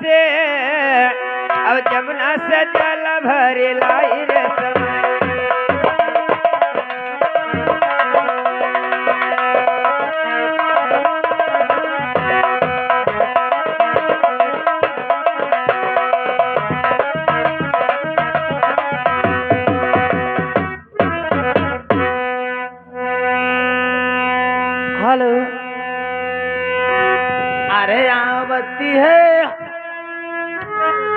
से अब जमुना से जल भरी लाई रे समय। हेलो, अरे आवती है,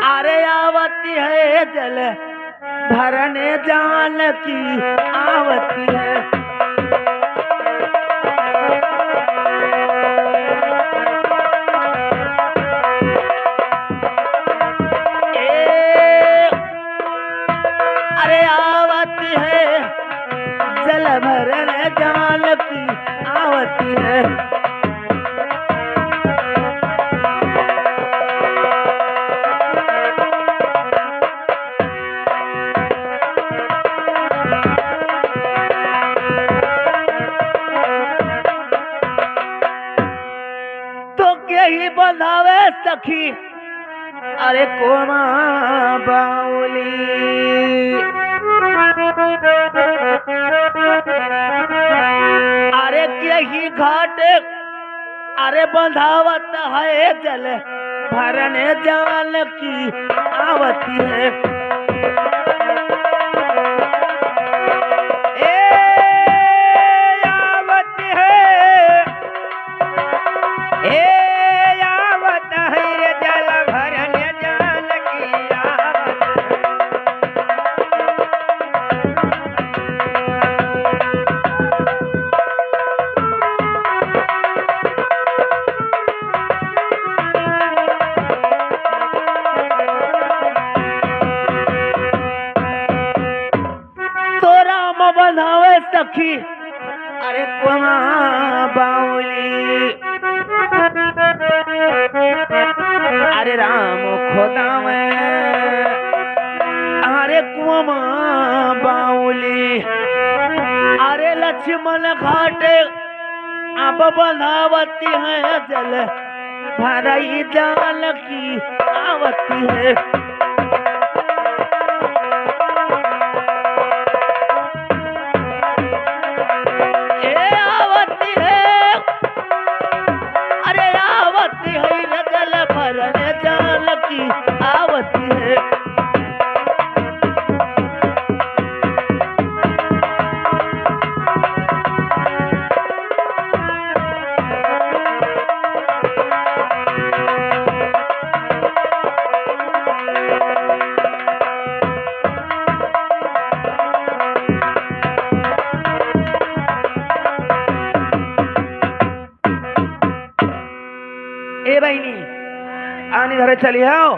अरे आवती है जल भरने जान की आवती है। अरे आवती है जल भरने जान की आवती है। ही बंधावे सखी अरे कोमा बाउली। अरे यही घाट अरे बंधावत है जल भरने जान की आवती है। आवती है, बंधावे सखी अरे कुमा बाउली। अरे राम खोदावे अरे कुमा बाउली। अरे लक्ष्मण घाटे अब बंधावती है जल भरई जान की आवती है। आवती है ए बहनी आने घरे चली आओ।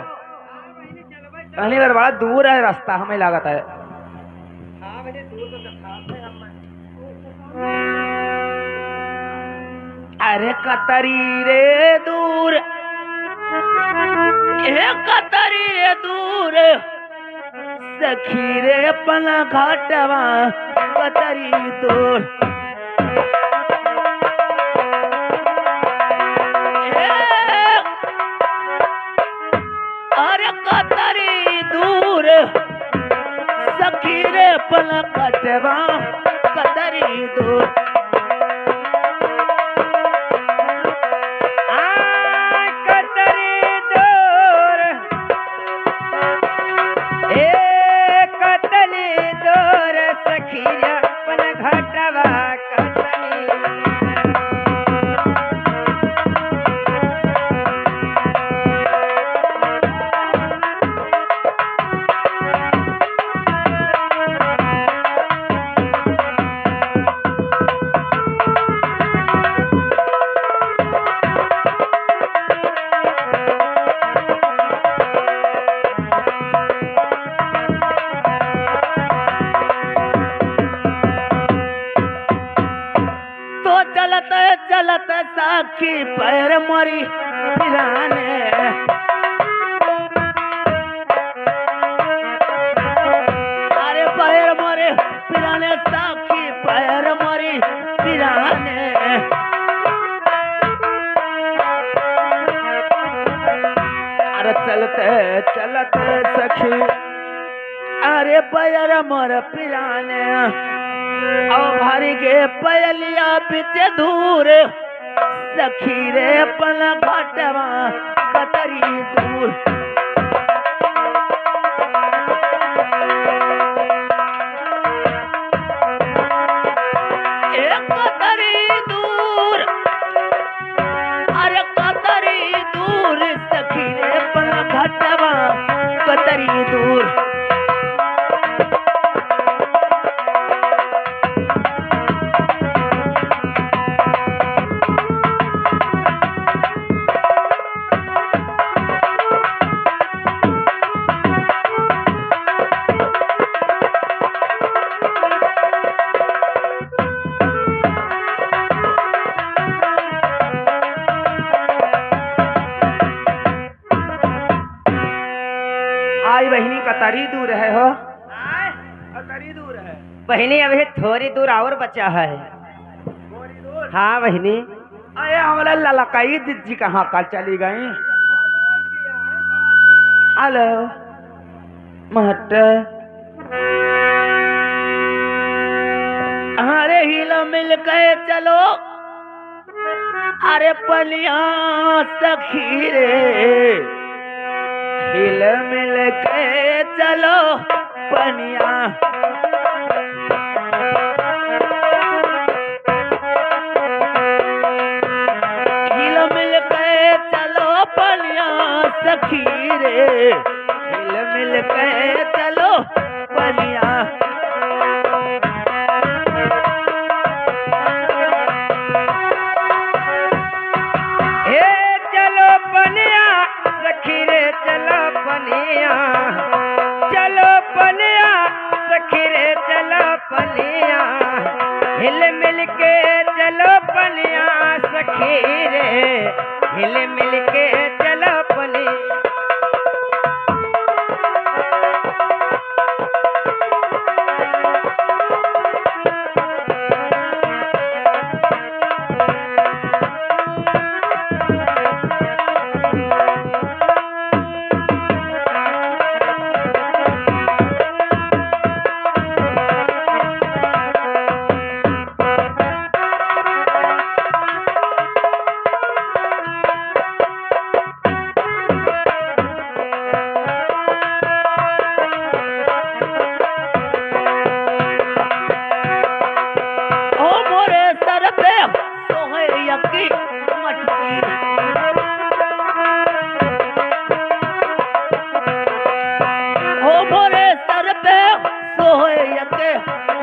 कहनी बार बड़ा दूर है रास्ता हमें लागत है। अरे कतरी रे दूर, कतरी रे दूर सखी रे अपना घाटवा कतरी दूर। अरे कतरी दूर सखी रे अपना घाटवा कतरी दूर। चलत साखी पैर मोरी पिराने। अरे पैर मोरे पिराने साखी पैर मोरी पिराने। और चलते चलते सखी अरे पैर मोर पिराने और भरी के पयलिया पीछे दूर सखी रे पल घटवा कतरी दूर एक कतरी दूर अरे कतरी दूर सखी रे पल घटवा कतरी दूर बहनी कतरी दूर है हो कतरी दूर है बहनी अभी थोड़ी दूर और बचा है। हाँ बहनी अरे हमारा ललकाई दीदी कहाँ कल चली गई हेलो महट अरे हिलो मिल के चलो अरे पलिया सखी रे हिल मिल के चलो पनिया हिल मिल के चलो पनिया सखी रे हिल मिल के चलो पनिया चलो पनिया सखी रे चलो पनिया चलो पनिया सखी रे चलो पनिया हिल मिल के चलो पनिया सखी रे हिल मिल के चलो पनिया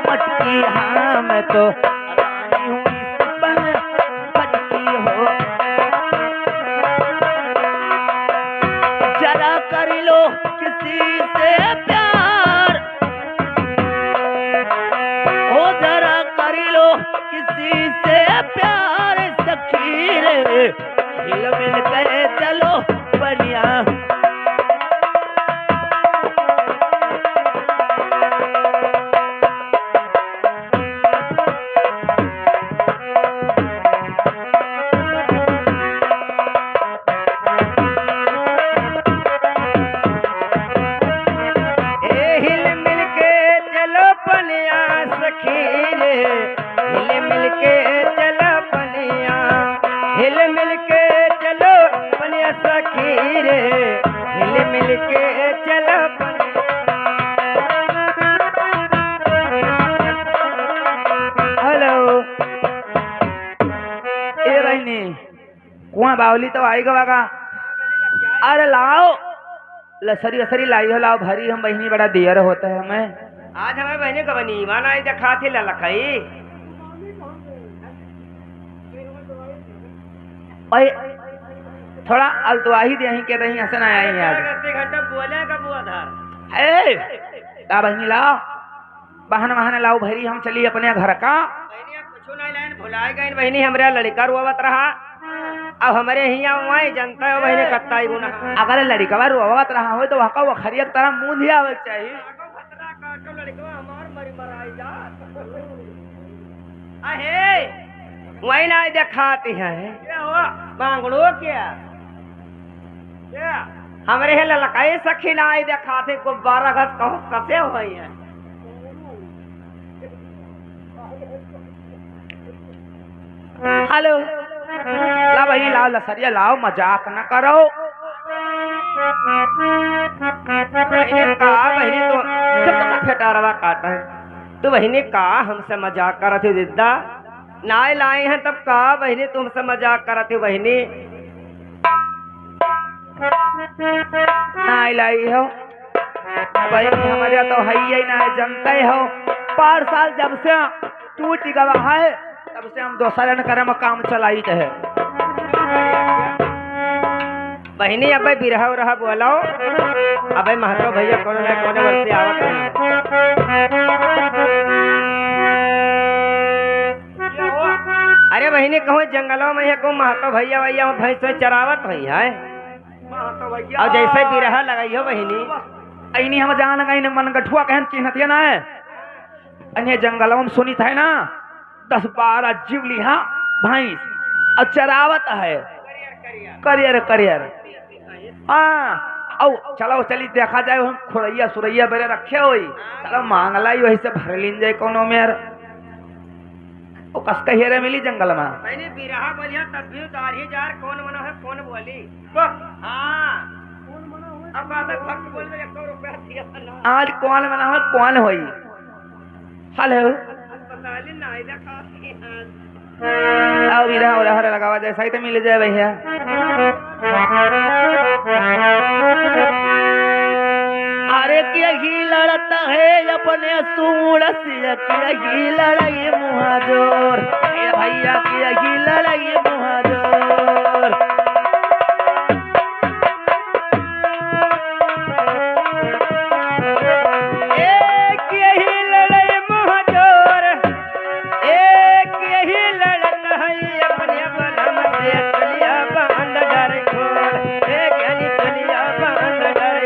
मटकी हाँ मैं तो रानी हूँ इस बन फटकी हो जरा कर लो किसी से प्यार हो जरा कर लो किसी से प्यार सखी रे हिल मिल के चलो बढ़िया हिल मिल के चलो पनिया सखी रे हिल मिल के चलो हेलो ए बहनी कुआं बावली तो आएगा बागा अरे लाओ लसरी असरी लाई हो लाओ भरी हम बहनी बड़ा देर होता है हमें आज हमें बहने का बनी माना आई देखा थी ललकाई भाई थोड़ा अलतवाही दे के रही हसन आया ही आज घंटा बोले का बुआ था ए का बहनी लाओ बहन बहन लाओ भरी हम चली अपने घर का बहनी कुछ नहीं लाइन भुलाए गई बहनी हमरा लड़का रोवत रहा अब हमारे हिया वही जनता है बहने कत्ताई गुना अगर लड़का रोवत रहा हो तो वह खरियत तरह मुंह दिया आवे चाहिए वही ना दिखाती है क्या हुआ मांगड़ो क्या हमरे हे ललकाई सखी ना आई देखा थे गुब्बारा घस कहूँ कसे हुई है। हेलो ला बहनी लाओ लसरिया लाओ, मजाक न करो। बहनी का बहनी तो चुप फेटारवा काटा है। तो बहनी का हमसे मजाक करत थी दिद्दा ना लाए हैं तब का बहनी तुमसे मजाक करत थी बहनी। ना लाई हो बहनी हमारे तो है ही ना, जनते हो 5 साल जब से टूट गवा है तब से हम दोसर न करे में काम चलाई है। बहनी अब बिरहा उरहा बोलो अब महतो भैया कौन ना कौन वर्ष आवत है। अरे बहनी कहूँ जंगलों में है कहूँ महतो भैया भैया भैंस चरावत हुई है और जैसे बिरहा लगाई हो बहनी ऐनी हम जान गई न मन गठुआ कहन चिन्हतिया ना है। अन्य जंगलों में सुनी था ना 10-12 जीवली हाँ भैंस और चरावत है करियर करियर। हाँ औ चलो चली देखा जाए हम खुरैया सुरैया बेरे रखे हुई चलो मांग लाई वही से भर लीन जाए कोनो मेर ओ कस कहिरे मिली जंगल में। मैंने बिरहा बोलिया तब भी दाढ़ी जार कौन मनो है कौन बोली। हाँ अब बात भक्त बोल में 100 रुपया दिया ना आज कौन मना है कौन होई। हेलो अस्पताल ना देखा आओ बिरहा और हर लगावा जैसा ही तो मिल जाए भैया। अरे क्या ही लड़ता है अपने सूरत से क्या ही लड़ाई मुहाजोर भैया क्या ही लड़ाई मुहाजोर। एक यही लड़ाई मुहाजोर एक यही लड़त है अपने बलम से चलिया बंद डर खोल एक यानी चलिया बंद डर।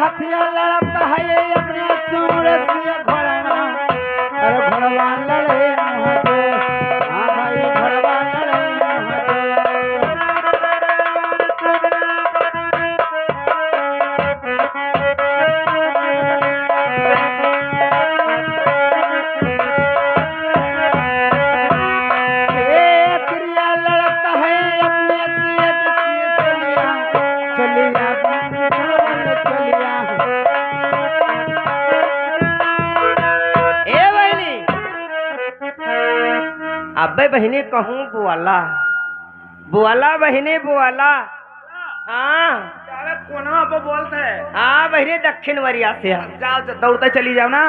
हथियार लड़ता है अपने सूरत से घोड़वा अरे घोड़वा लड़े मुहाजोर। हाँ भाई घोड़वा लड़े मुहाजोर। क्रिया लड़ता है अपने सियत से चलिया चलिया चलिया। ए बहनी अबे बहनी कहूँ बुआला बुआला बहनी बुआला। हाँ कोना पे बोलते है। हाँ बहनी दक्षिण वरिया से जाओ दौड़ते चली जाओ ना।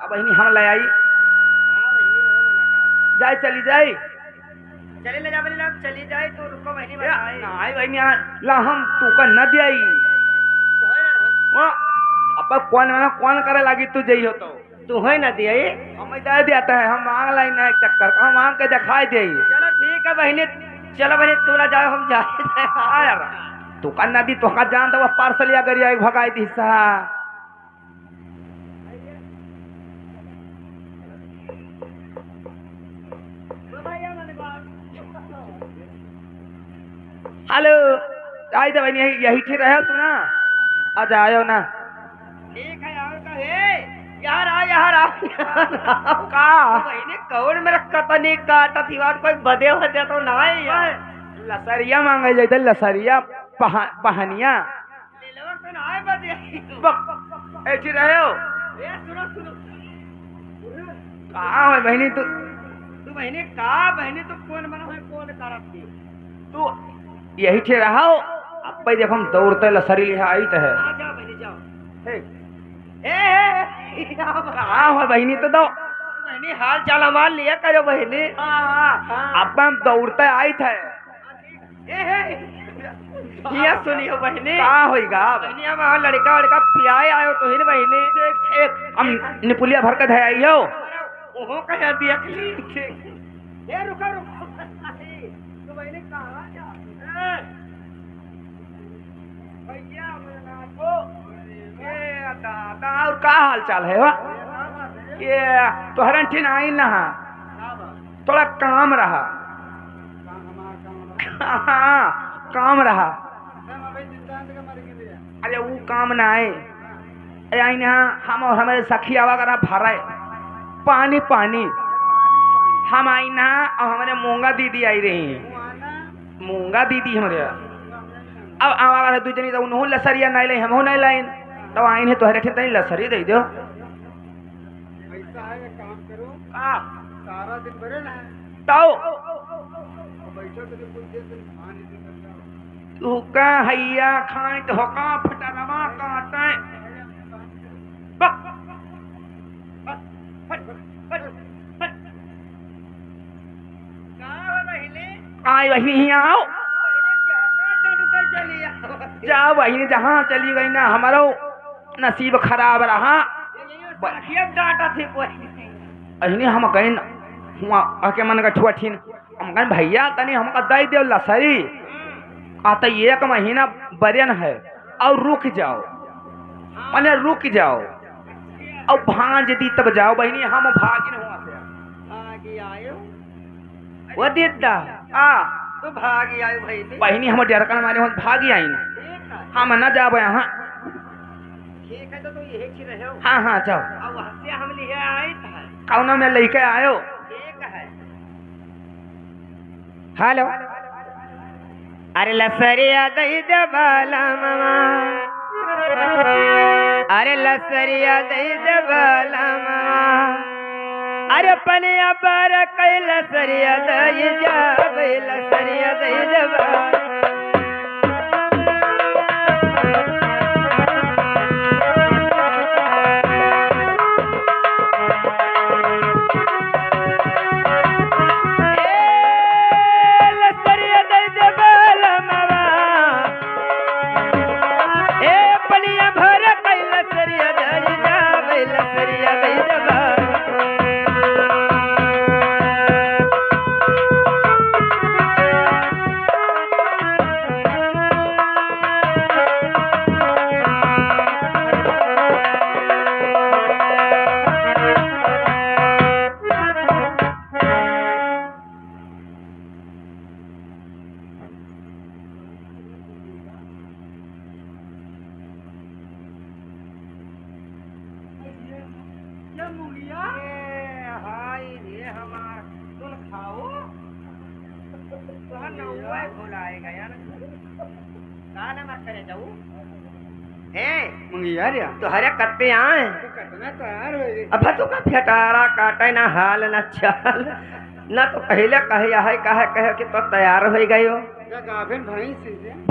अब बहनी हम ले आई जाए चली जाए चले ले जा बहनी लोग चली जाए तो रुको बहनी बताए नहीं बहनी ला हम तू का न दियाई अब कौन मना कौन करे लगी तू जई हो तो तू है ना दिए। हम दे देता है हम मांग लाई ना चक्कर का मांग के दिखाई दे। चलो ठीक है बहनी चलो बहनी तू ना जाओ हम जाए यार तू का नदी तो का जान तो पार्सल या गरिया भगाई दी सा। हेलो आई तो बहनी यही ठीक रहे तू ना आ जाओ ना। ठीक है और कहे यार आ का बहनी कौन मेरा कतनी काटा थी बात कोई बदे होते तो ना ही लसरिया मांगे जाते लसरिया पहनिया तो ना है बदे ऐसी रहे हो। सुनो सुनो कहाँ है बहनी तू बहनी का बहनी तो कौन बना है कौन करत थी तू यही ठे रहा हो। अब भाई देखो हम दौड़ते लसरी लिहा आई तो है। जाओ बहनी जाओ हे, कहाँ है बहनी तो दो बहनी हाल चाल हमार लिया करो बहनी। अब हम दौड़ते आई थे। ये सुनियो बहनी कहाँ होगा बहनी हम वहाँ लड़का लड़का पियाए आयो तो ही बहनी हम निपुलिया भर के आई हो ओहो कह दिया ये रुको रुको तो बहनी कहाँ जा भैया दादा और का हाल चाल है वा ये तोहरन ठिन आई ना थोड़ा काम रहा हाँ काम रहा अरे वो काम ना आए अरे आई ना हम और हमारे सखी आवा करा भरा पानी पानी हम आई ना और हमारे मूंगा दीदी आई रही मूंगा दीदी हमारे अब आवा दू जनी तो उन्होंने लसरिया नहीं लाई हम नहीं लाइन तो आई है तोहरे ठिन लसरी दे दो काम करो सारा दिन भरे ना तो बैठो तो कुछ देर से खाने तू का हैया खाए तो का फटरवा काटे आई वही आओ जाओ वही जहाँ चली गई ना हमारो नसीब खराब रहा डाटा थे अहिनी हम कहीं हुआ आके मन का ठुआठीन हम कहीं भैया तनी हमका दई दे लसरी आता एक महीना बरन है और रुक जाओ माने रुक जाओ और भांज दी तब जाओ बहनी हम भागिन हुआ से भागी आयो वो दिद्दा तो भागी आयो भाई बहनी हम डरकन मारे हो भागी आई हम न जाबो यहाँ ठीक है तो यही की रहे हो हाँ हाँ जाओ अब वहां से हम लिए आए था कौन में लेके आयो ठीक है हेलो अरे लसरिया दई दे बाला मामा अरे लसरिया दई दे बाला मामा अरे पनिया बार कई लसरिया दई जा बई लसरिया दई दे बाला तो हरे कत्ते आए अब तो का फटारा काटे ना हाल ना चाल ना तो पहले कहे कि तो तैयार हो गए हो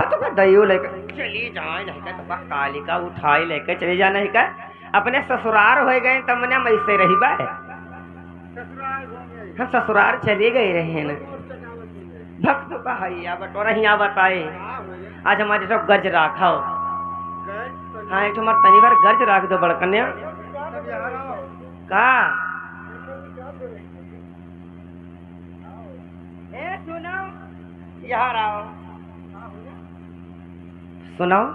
तो का दइयो लेके चली जाए तो कालिका उठाई लेके चली जाना है का अपने ससुराल हो गए तब मैंने मैसे रही बा हम ससुराल चले गए रहे ना भक्त का हैया बटोरा हिया बताए आज हमारे सब गर्ज राखा हाँ एक हमारे तनी बार गर्ज राख दो बड़कन्या का सुनाओ यहाँ आओ सुनाओ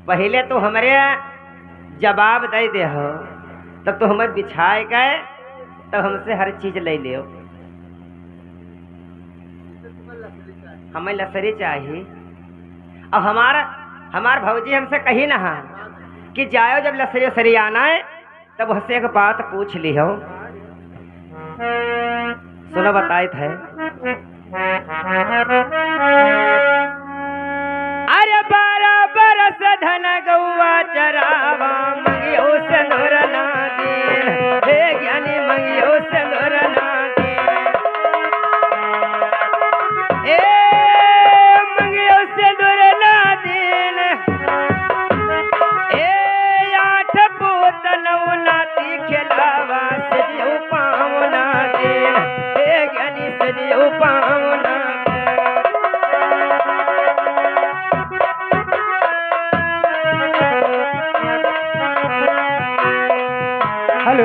पहले तो हमारे जवाब दे दे हो तब तो हमें बिछाए गए तब हमसे हर चीज ले ले हमें लसरी चाहिए अब हमार भौजी हमसे कही ना कि जाओ जब लसरी सरी आना है तब उससे एक बात पूछ ली हो सुनो बताए थे अरे 12 बरस धन गौआ चरावा मंगियो से नोरना दीन हे ज्ञानी मंगियो से नोरना हेलो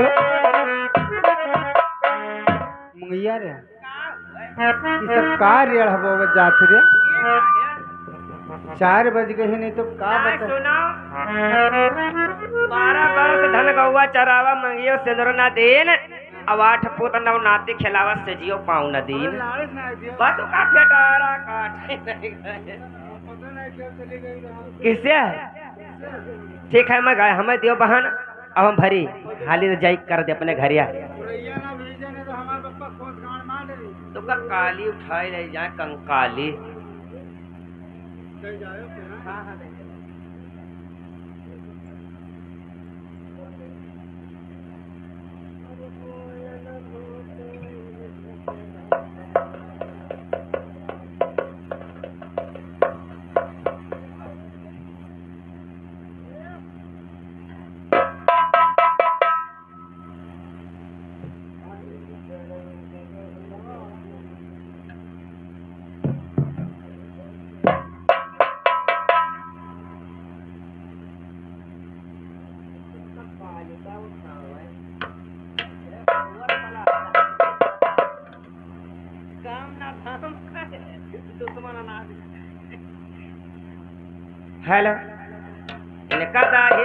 मुंगिया रे ये सब का रेड़ हबो जात रे 4 बज गए नहीं तो का बता सुना 12 बरस धन गौवा चरावा मंगियो सिंदूर न देन अब 8 पुत नव नाती खिलावा से जियो पाऊ न दीन बातों का फेटारा काटे किसे ठीक है मैं गाय हमें दियो बहन अब हम भरी हाली जाई कर दे अपने घरिया तो का काली उठाई रही जाए कंकाली हेलो इनका दाही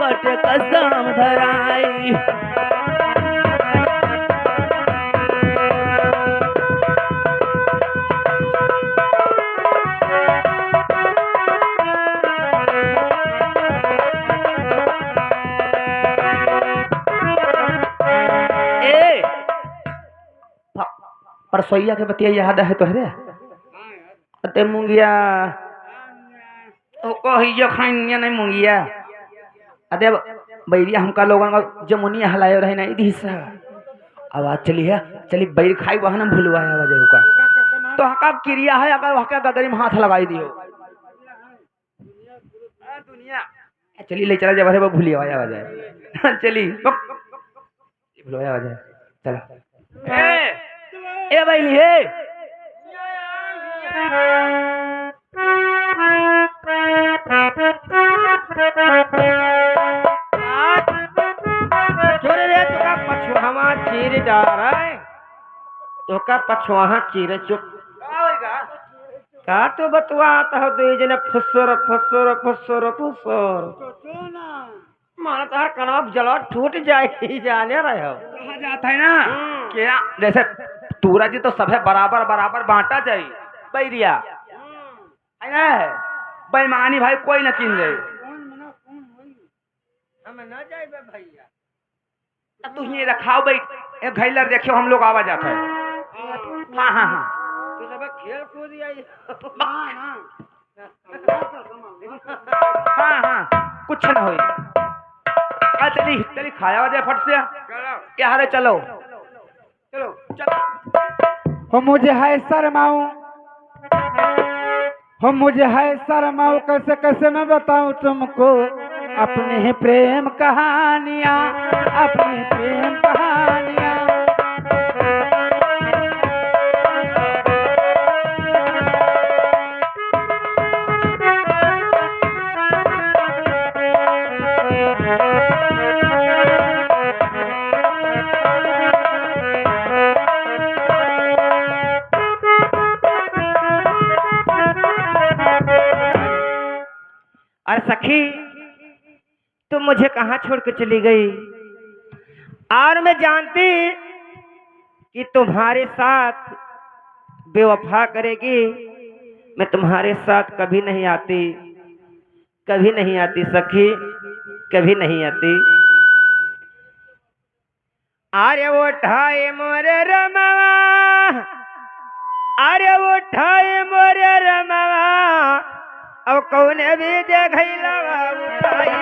बटे कसम धराई परसोइया के बतिया याद है तोहरे अते मुंगिया तो कहियो खाइया नहीं मुंगिया अरे बैरिया हमका लोगन का जमुनिया हलायो रहे ना दिशा आवाज चली है चली बैर खाई वहां भूलवाया आवाज का तो हका क्रिया है अगर वहां गदरी में हाथ लगाई दियो दुनिया चली ले चला जब भूली आवाज है चली भूलवाया आवाज है चलो ए भाई हे छोरे रे तो का पछुआ चीर डार है तो का पछुआ चीर चुप का तो बतवाता हो दे जने फसर फसर फसर फसर माना तार कनाब जला टूट जाए जाने रहे हो कहा जाता है ना क्या जैसे तूरा जी तो सब है बराबर बराबर बांटा जाए बैरिया है ना बेईमानी भाई कोई न किन जाए हमें ना जाए भैया तू ये रखाओ भाई एक घैलर देखियो हम लोग आवाज आता है हाँ हाँ हाँ तो सब खेल कूद आई हाँ हाँ कुछ न हो चली चली खाया वजह फट से क्या हारे चलो चलो चलो हो मुझे है शर्माऊं हो मुझे है शर्माऊं कैसे कैसे मैं बताऊं तुमको अपने ही प्रेम कहानियां अपनी प्रेम कहानियां और सखी तुम मुझे कहाँ छोड़ के चली गई और मैं जानती कि तुम्हारे साथ बेवफा करेगी मैं तुम्हारे साथ कभी नहीं आती, कभी नहीं आती सखी, कभी नहीं आती। अरे उठाए मोरे रमवा, अरे उठाए मोरे रमवा, अब कौन भी देखैला उठाई।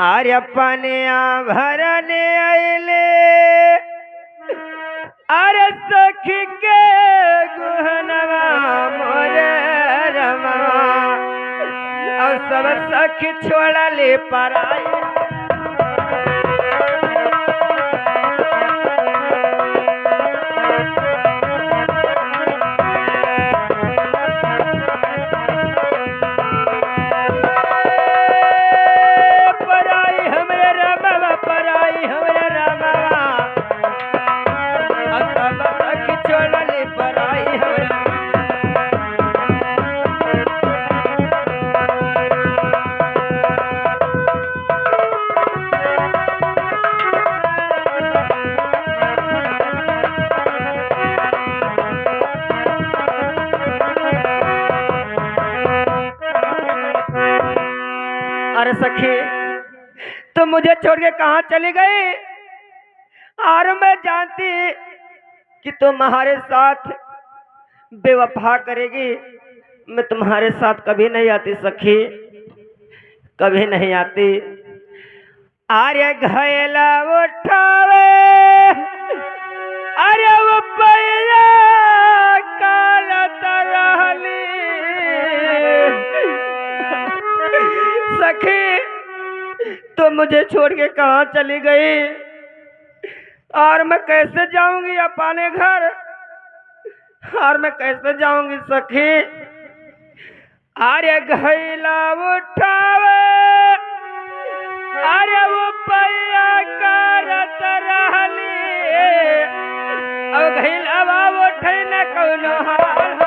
अरे पनिया भरने अले, अरे सखी के गुहनवा मोरे रमवा, और सब सखी छोड़ले पराई। अरे सखी तुम मुझे छोड़ के कहाँ चली गई? और मैं जानती कि तुम्हारे साथ बेवफा करेगी, मैं तुम्हारे साथ कभी नहीं आती सखी, कभी नहीं आती। अरे घैला उठावे, अरे वो पैया कालत रहली सखी, तो मुझे छोड़ के कहाँ चली गई? और मैं कैसे जाऊंगी अपने घर? और मैं कैसे जाऊंगी सखी? अरे घैला उठावे, अरे वो पैया करत रहली, अब घैला उठे न कौनो हाल।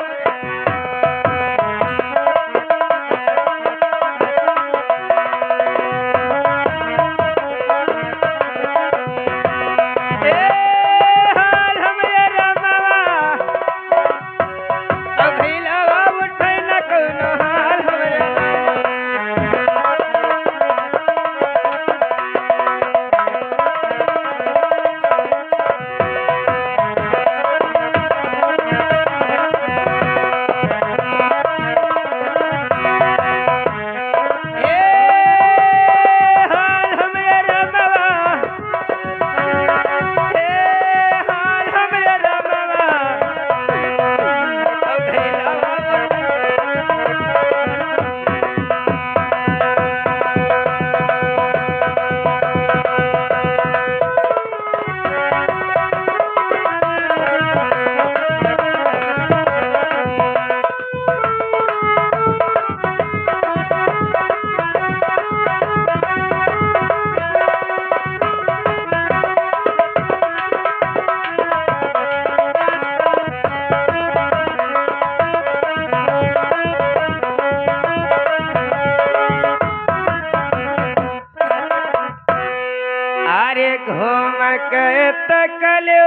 घूम के तकलो,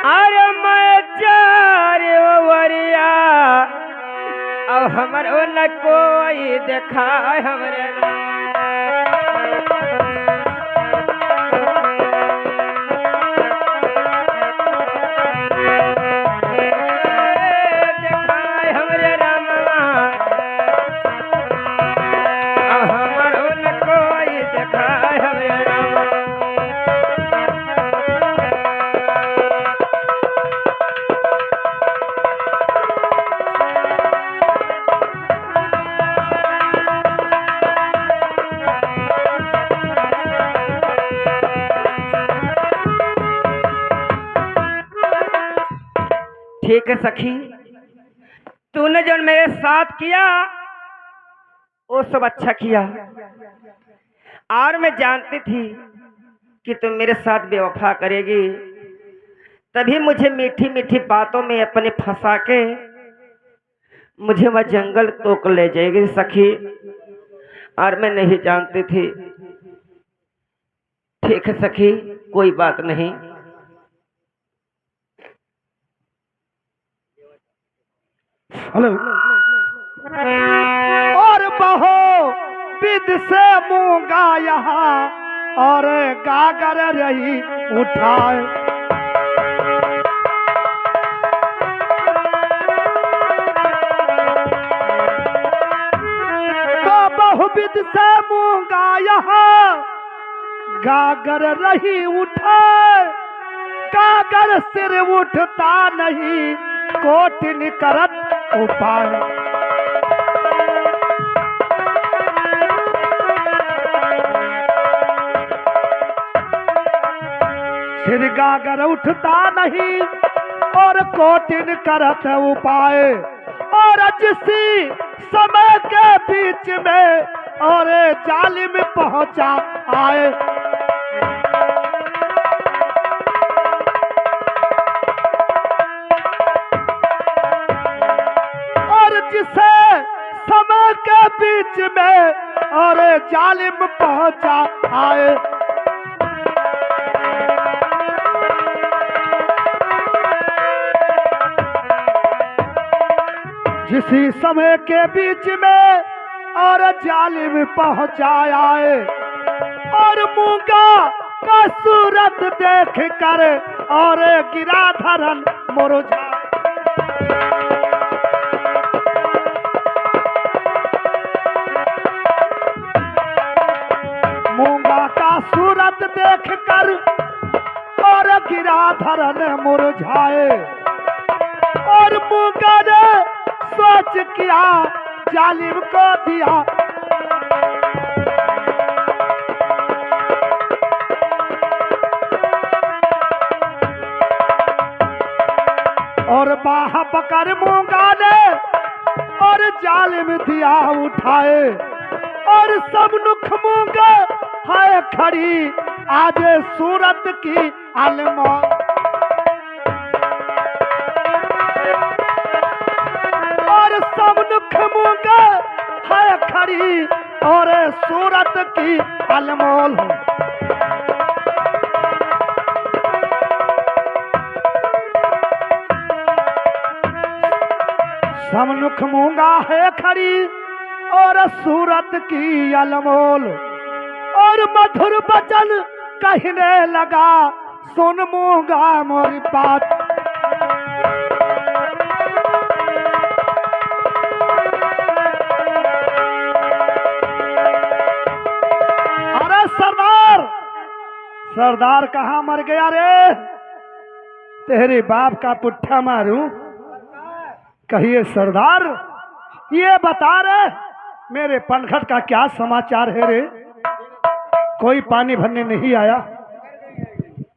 अरे मैं चार वरिया, अब हमरो न कोई देखा हमरे। ठीक है सखी, तूने जो मेरे साथ किया वो सब अच्छा किया, और मैं जानती थी कि तुम मेरे साथ बेवफा करेगी, तभी मुझे मीठी मीठी बातों में अपने फंसा के मुझे वह जंगल तोक ले जाएगी सखी, और मैं नहीं जानती थी। ठीक है सखी, कोई बात नहीं। हेलो। और बहो विद से मूंगा यहाँ और गागर रही उठाए। तो बहुविद से मूंगा यहाँ गागर रही उठाए। गागर सिर उठता नहीं कोटिन करत उपाय। सिर गागर उठता नहीं और कोटिन करत उपाय। और जिसी समय के बीच में और जालिम पहुंचा आए। और जिसे समय के बीच में और जालिम पहुंचा आए। जिसी समय के बीच में और जालिम पहुंचाया है। और मूंगा का सूरत देख कर और गिराधरन मुरझा। मूंगा का सूरत देख कर और गिराधरन मुरझाए। और मूंगा ने सोच किया जालिम को दिया। और बाह पकड़ मूंगा ने और जालिम दिया उठाए। और सब नुख मूंगा है खड़ी आज सूरत की अलमौत। सब नुख मूंगा है खड़ी और सूरत की अलमोल हो। सब नुख मूंगा है खड़ी और सूरत की अलमोल। और मधुर वचन कहने लगा सुन मूंगा मोरी बात। सरदार कहाँ मर गया रे? तेरे बाप का पुट्ठा मारूं? कहिए सरदार, ये बता रे मेरे पनघट का क्या समाचार है रे? कोई पानी भरने नहीं आया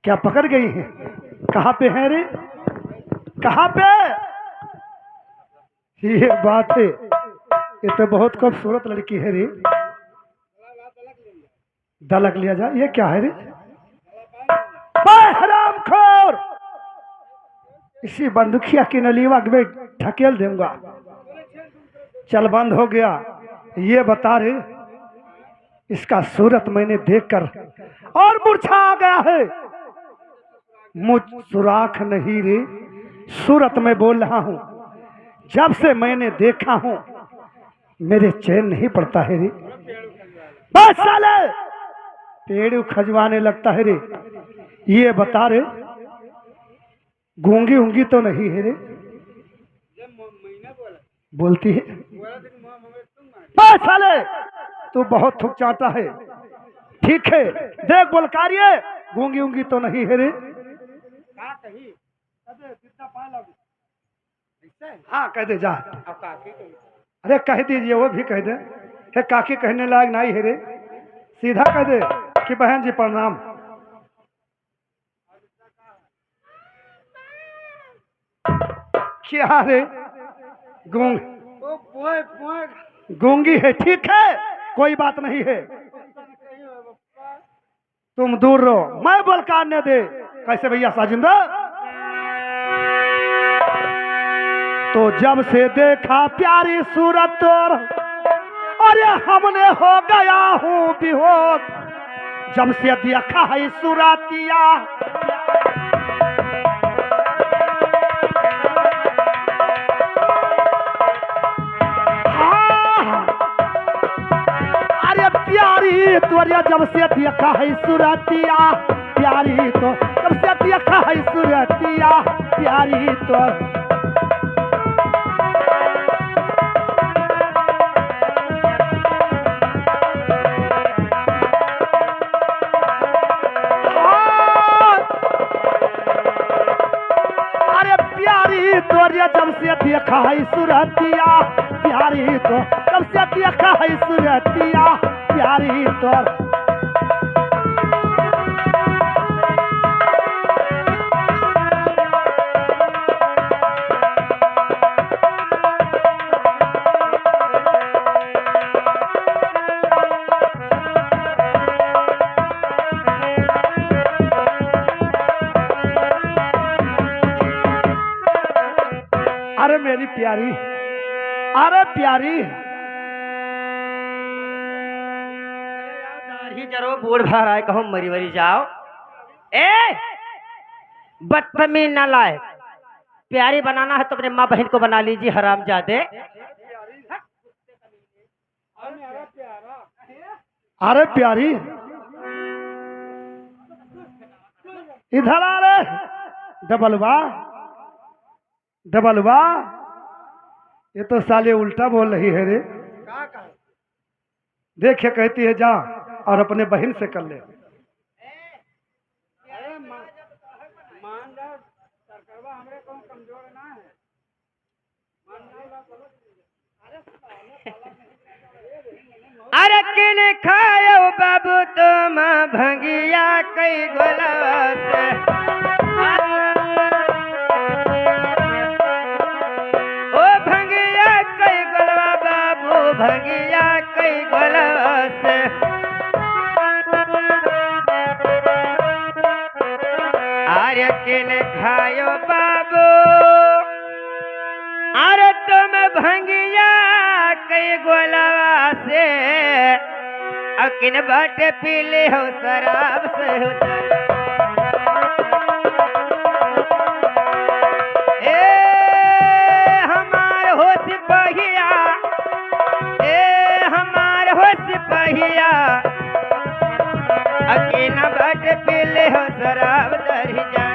क्या? पकड़ गई है? कहाँ पे है रे? कहाँ पे? ये बात है, ये तो बहुत खूबसूरत लड़की है रे। दलक लिया जा। ये क्या है रे? हरामखोर, इसी बंदूकिया की नलीवा में ढकेल दूंगा। चल बंद हो गया। ये बता रे, इसका सूरत मैंने देखकर और मूर्छा आ गया है। मुझ सुराख नहीं रे, सूरत में बोल रहा हूं। जब से मैंने देखा हूं मेरे चैन नहीं पड़ता है रे। बस साले पेड़ खजवाने लगता है रे। ये बता रे, गूंगी उंगी तो नहीं है रे? बोलती है। बस साले तू बहुत थुक चाहता है। ठीक है देख बोल कार्य, गूंगी उंगी तो नहीं है रे? हाँ कह दे जा। अरे कह दीजिए, वो भी कह दे। हे काकी कहने लायक नहीं है रे, सीधा कह दे कि बहन जी प्रणाम। क्या रे गूंग गूंगी है, ठीक है कोई बात नहीं है, तुम दूर रहो, मैं बोल काटने दे। कैसे भैया साजिंदा? तो जब से देखा प्यारी सूरत तोर, अरे हमने हो गया हूँ बेहोश, जब से देखा है सूरतिया। प्यारी तोरिया जब से देखा है सूरतिया, प्यारी तो जब से देखा है सूरतिया, प्यारी तो अरे प्यारी तोरिया जब से देखा है सूरतिया, प्यारी तो जब से देखा है सूरतिया, प्यारी तोर। अरे मेरी प्यारी, अरे प्यारी ही जरो बूढ़ भर आए कहो मरी मरी जाओ। ए बदतमीज ना लाए, प्यारी बनाना है तो अपने माँ बहन को बना लीजिए हरामजादे। अरे प्यारी इधर आ रे, डबलवा डबलवा, ये तो साले उल्टा बोल रही है रे। देखिए कहती है जा और अपने बहन से कर ले। अरे किन खायो बाबू तुम भंगिया कई गोला से, ओ भंगिया कई गोलवा बाबू भंगिया कई गोला से। अरे किन खायो बाबू, अरे तुम भंगिया कई गोलवा से, अकिन बाटे पीले हो शराब से हो। ए हमार हो सिपहिया, ए हमार हो सिपहिया, अकिन बाटे पीले हो शराब दरी जाना।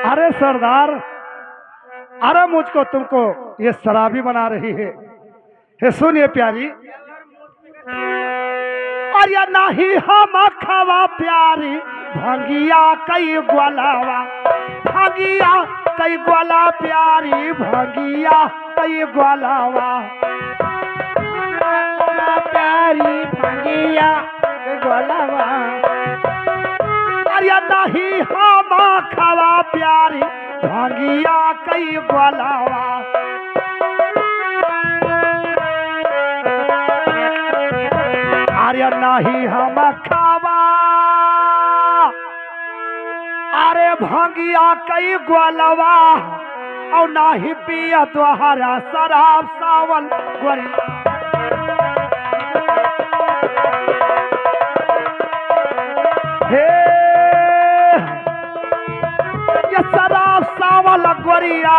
अरे सरदार, अरे मुझको तुमको ये शराबी बना रही है। हे सुनिए प्यारी, अरे नहीं हम खावा प्यारी भंगिया कई ग्वालावा, भंगिया कई ग्वाला प्यारी भंगिया कई ग्वालावा, प्यारी भंगिया कई ग्वालावा। अरे नहीं हम खावा प्यारी भंगिया कई ग्वालावा। अरे नहीं हम खावा, अरे भंगिया कई ग्वालावा, और नहीं पिया तोहरा शराब सावन गोरी। हे ये शराब सावल गोरिया,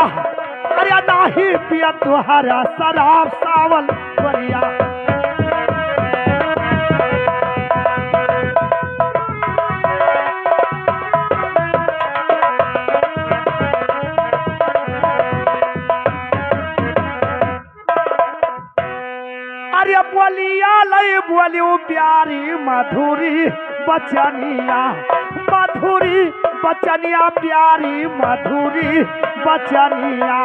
अरे नहीं पिया तुहरा शराब सावल गोरिया। अरे बोलिया लई बोलियो प्यारी मधुरी बचनिया, मधुरी बचनिया प्यारी मधुरी बचनिया।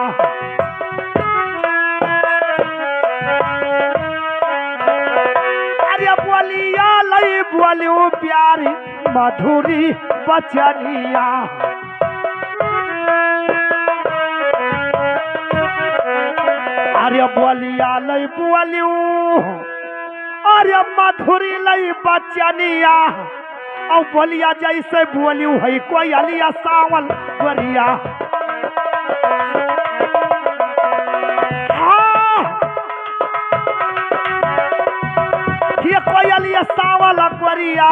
अरे बोलिया लई बोलियो प्यारी मधुरी बचनिया। अरे बोलिया लई बोलियो अरे मधुरी लई बचनिया। और बोलिया जैसे बोलियो है कोई अलिया सावल गोरिया। हाँ ये कोई अलिया सावल गोरिया।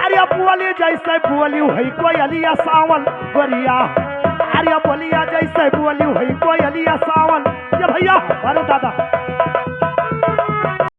अरे बोली जैसे बोलियो है कोई अलिया सावल गोरिया। अरे बोलिया जैसे बोलियो है कोई अलिया सावल। ये भैया अरे दादा